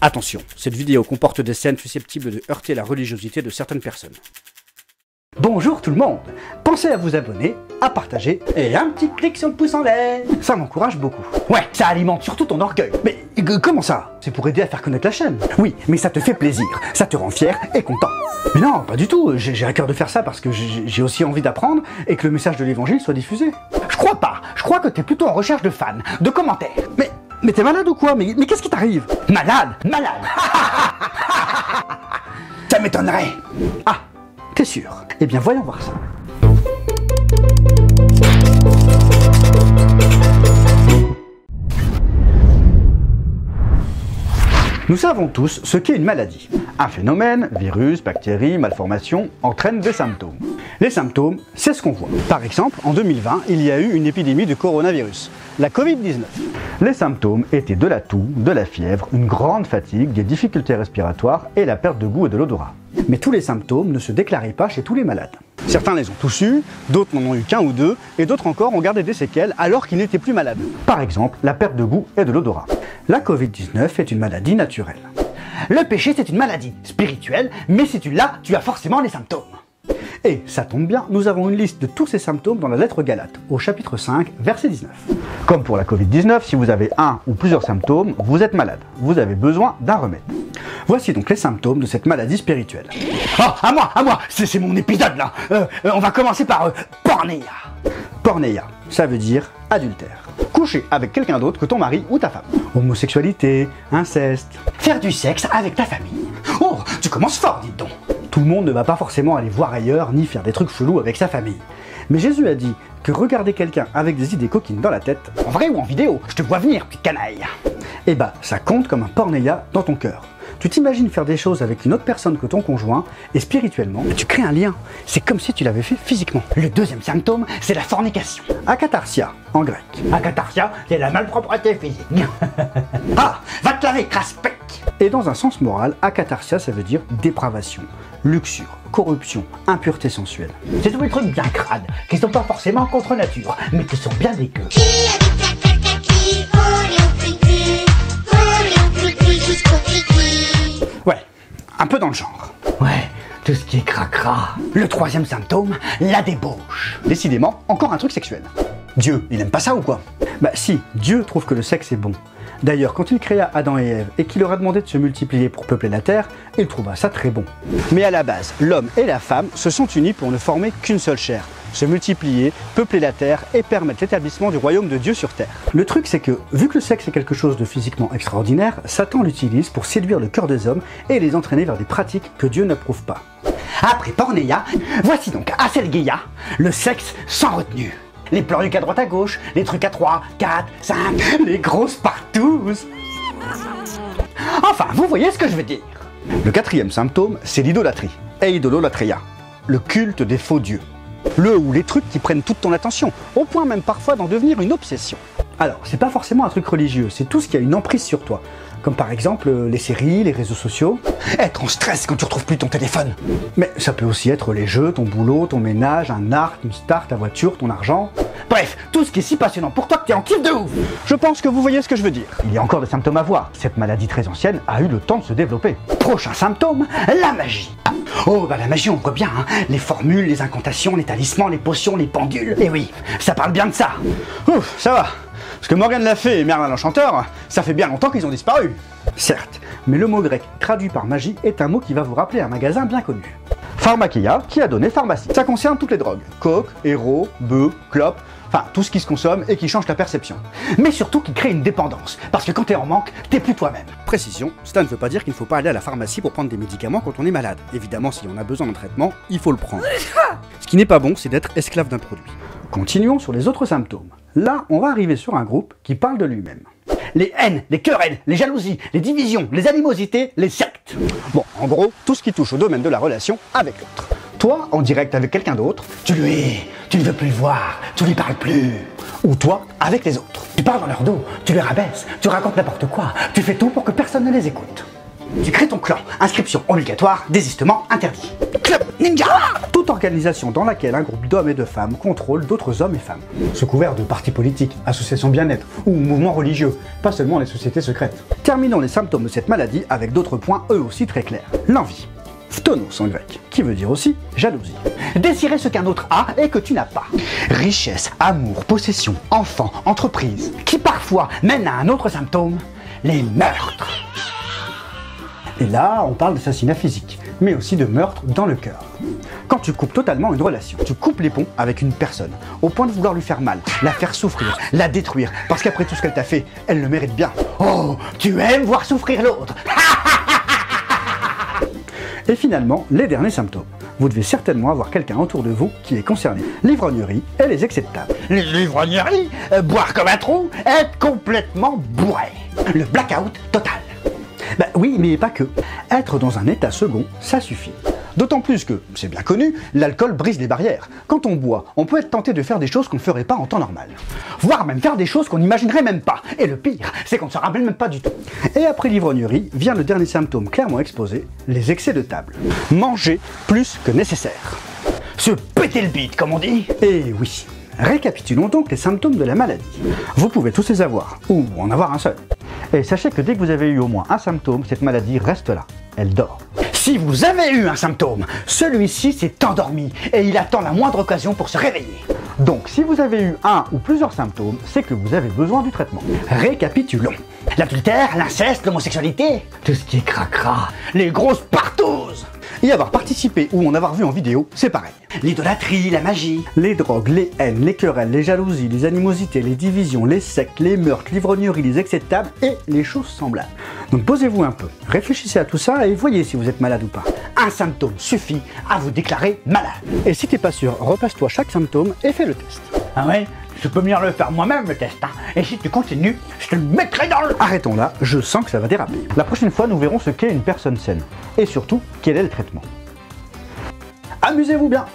Attention, cette vidéo comporte des scènes susceptibles de heurter la religiosité de certaines personnes. Bonjour tout le monde! Pensez à vous abonner, à partager et un petit clic sur le pouce en l'air. Ça m'encourage beaucoup. Ouais, ça alimente surtout ton orgueil. Mais comment ça? C'est pour aider à faire connaître la chaîne. Oui, mais ça te fait plaisir, ça te rend fier et content. Mais non, pas du tout. J'ai à cœur de faire ça parce que j'ai aussi envie d'apprendre et que le message de l'évangile soit diffusé. Je crois pas. Je crois que t'es plutôt en recherche de fans, de commentaires. Mais t'es malade ou quoi? Mais qu'est-ce qui t'arrive? Malade? Malade? Ça m'étonnerait. Ah, t'es sûr? Eh bien, voyons voir ça. Nous savons tous ce qu'est une maladie. Un phénomène, virus, bactéries, malformation, entraîne des symptômes. Les symptômes, c'est ce qu'on voit. Par exemple, en 2020, il y a eu une épidémie de coronavirus, la Covid-19. Les symptômes étaient de la toux, de la fièvre, une grande fatigue, des difficultés respiratoires et la perte de goût et de l'odorat. Mais tous les symptômes ne se déclaraient pas chez tous les malades. Certains les ont tous eus, d'autres n'en ont eu qu'un ou deux, et d'autres encore ont gardé des séquelles alors qu'ils n'étaient plus malades. Par exemple, la perte de goût et de l'odorat. La Covid-19 est une maladie naturelle. Le péché, c'est une maladie spirituelle, mais si tu l'as, tu as forcément les symptômes. Et ça tombe bien, nous avons une liste de tous ces symptômes dans la lettre Galates, au chapitre 5, verset 19. Comme pour la Covid-19, si vous avez un ou plusieurs symptômes, vous êtes malade. Vous avez besoin d'un remède. Voici donc les symptômes de cette maladie spirituelle. Oh, à moi, c'est mon épisode là. On va commencer par porneia. Porneia, ça veut dire adultère. Coucher avec quelqu'un d'autre que ton mari ou ta femme. Homosexualité, inceste. Faire du sexe avec ta famille. Oh, tu commences fort, dis donc. Tout le monde ne va pas forcément aller voir ailleurs ni faire des trucs chelous avec sa famille. Mais Jésus a dit que regarder quelqu'un avec des idées coquines dans la tête, en vrai ou en vidéo, je te vois venir, petite canaille. Eh bah, ça compte comme un porneia dans ton cœur. Tu t'imagines faire des choses avec une autre personne que ton conjoint, et spirituellement, tu crées un lien. C'est comme si tu l'avais fait physiquement. Le deuxième symptôme, c'est la fornication. Akatarsia, en grec. Akatarsia, c'est la malpropreté physique. Ah, va te laver, crasse-pec. Et dans un sens moral, akatarsia, ça veut dire dépravation, luxure, corruption, impureté sensuelle. C'est tous les trucs bien crades, qui sont pas forcément contre nature, mais qui sont bien dégueux. Ouais, un peu dans le genre. Ouais, tout ce qui est cracra. Le troisième symptôme, la débauche. Décidément, encore un truc sexuel. Dieu, il aime pas ça ou quoi? Bah si, Dieu trouve que le sexe est bon. D'ailleurs, quand il créa Adam et Ève et qu'il leur a demandé de se multiplier pour peupler la terre, il trouva ça très bon. Mais à la base, l'homme et la femme se sont unis pour ne former qu'une seule chair, se multiplier, peupler la terre et permettre l'établissement du royaume de Dieu sur terre. Le truc c'est que, vu que le sexe est quelque chose de physiquement extraordinaire, Satan l'utilise pour séduire le cœur des hommes et les entraîner vers des pratiques que Dieu n'approuve pas. Après porneia, voici donc aselgeia, le sexe sans retenue. Les plans à droite à gauche, les trucs à 3, 4, 5, les grosses partouzes. Enfin, vous voyez ce que je veux dire. Le quatrième symptôme, c'est l'idolâtrie, eidololatria, le culte des faux dieux. Le ou les trucs qui prennent toute ton attention, au point même parfois d'en devenir une obsession. Alors, c'est pas forcément un truc religieux, c'est tout ce qui a une emprise sur toi. Comme par exemple les séries, les réseaux sociaux. Être en stress quand tu retrouves plus ton téléphone. Mais ça peut aussi être les jeux, ton boulot, ton ménage, un arc, une star, ta voiture, ton argent. Bref, tout ce qui est si passionnant pour toi que t'es en kiff de ouf. Je pense que vous voyez ce que je veux dire. Il y a encore des symptômes à voir. Cette maladie très ancienne a eu le temps de se développer. Prochain symptôme, la magie. Oh bah la magie on voit bien, hein. Les formules, les incantations, les talismans, les potions, les pendules. Et oui, ça parle bien de ça. Ouf, ça va. Parce que Morgane la Fée et Merlin l'Enchanteur, ça fait bien longtemps qu'ils ont disparu. Certes, mais le mot grec traduit par magie est un mot qui va vous rappeler un magasin bien connu. Pharmakeia, qui a donné pharmacie. Ça concerne toutes les drogues. Coke, héros, bœuf, clope, enfin tout ce qui se consomme et qui change ta perception. Mais surtout qui crée une dépendance, parce que quand t'es en manque, t'es plus toi-même. Précision, cela ne veut pas dire qu'il ne faut pas aller à la pharmacie pour prendre des médicaments quand on est malade. Évidemment, si on a besoin d'un traitement, il faut le prendre. Ce qui n'est pas bon, c'est d'être esclave d'un produit. Continuons sur les autres symptômes. Là, on va arriver sur un groupe qui parle de lui-même. Les haines, les querelles, les jalousies, les divisions, les animosités, les sectes. Bon, en gros, tout ce qui touche au domaine de la relation avec l'autre. Toi, en direct avec quelqu'un d'autre, tu le hais, tu ne veux plus le voir, tu lui parles plus. Ou toi, avec les autres. Tu parles dans leur dos, tu les rabaisses, tu racontes n'importe quoi, tu fais tout pour que personne ne les écoute. Tu crées ton clan, inscription obligatoire, désistement interdit. Club Ninja! Toute organisation dans laquelle un groupe d'hommes et de femmes contrôle d'autres hommes et femmes. Sous couvert de partis politiques, associations bien-être ou mouvements religieux, pas seulement les sociétés secrètes. Terminons les symptômes de cette maladie avec d'autres points eux aussi très clairs. L'envie. Phtonos en grec, qui veut dire aussi jalousie. Désirer ce qu'un autre a et que tu n'as pas. Richesse, amour, possession, enfant, entreprise, qui parfois mène à un autre symptôme, les meurtres. Et là, on parle d'assassinat physique, mais aussi de meurtre dans le cœur. Quand tu coupes totalement une relation, tu coupes les ponts avec une personne, au point de vouloir lui faire mal, la faire souffrir, la détruire, parce qu'après tout ce qu'elle t'a fait, elle le mérite bien. Oh, tu aimes voir souffrir l'autre. Et finalement, les derniers symptômes. Vous devez certainement avoir quelqu'un autour de vous qui est concerné. L'ivrognerie et les excès de table. L'ivrognerie, boire comme un trou, être complètement bourré. Le blackout total. Bah oui, mais pas que. Être dans un état second, ça suffit. D'autant plus que, c'est bien connu, l'alcool brise les barrières. Quand on boit, on peut être tenté de faire des choses qu'on ne ferait pas en temps normal. Voire même faire des choses qu'on n'imaginerait même pas. Et le pire, c'est qu'on ne se rappelle même pas du tout. Et après l'ivrognerie, vient le dernier symptôme clairement exposé, les excès de table. Manger plus que nécessaire. Se péter le bide, comme on dit. Et oui. Récapitulons donc les symptômes de la maladie. Vous pouvez tous les avoir, ou en avoir un seul. Et sachez que dès que vous avez eu au moins un symptôme, cette maladie reste là. Elle dort. Si vous avez eu un symptôme, celui-ci s'est endormi et il attend la moindre occasion pour se réveiller. Donc si vous avez eu un ou plusieurs symptômes, c'est que vous avez besoin du traitement. Récapitulons. L'adultère, l'inceste, l'homosexualité, tout ce qui est cracra, les grosses partous. Y avoir participé ou en avoir vu en vidéo, c'est pareil. L'idolâtrie, la magie, les drogues, les haines, les querelles, les jalousies, les animosités, les divisions, les sectes, les meurtres, l'ivrognerie, les excès de table et les choses semblables. Donc posez-vous un peu, réfléchissez à tout ça et voyez si vous êtes malade ou pas. Un symptôme suffit à vous déclarer malade. Et si t'es pas sûr, repasse-toi chaque symptôme et fais le test. Ah ouais? Je peux venir le faire moi-même le test, hein. Et si tu continues, je te le mettrai dans le... Arrêtons là, je sens que ça va déraper. La prochaine fois, nous verrons ce qu'est une personne saine. Et surtout, quel est le traitement. Amusez-vous bien!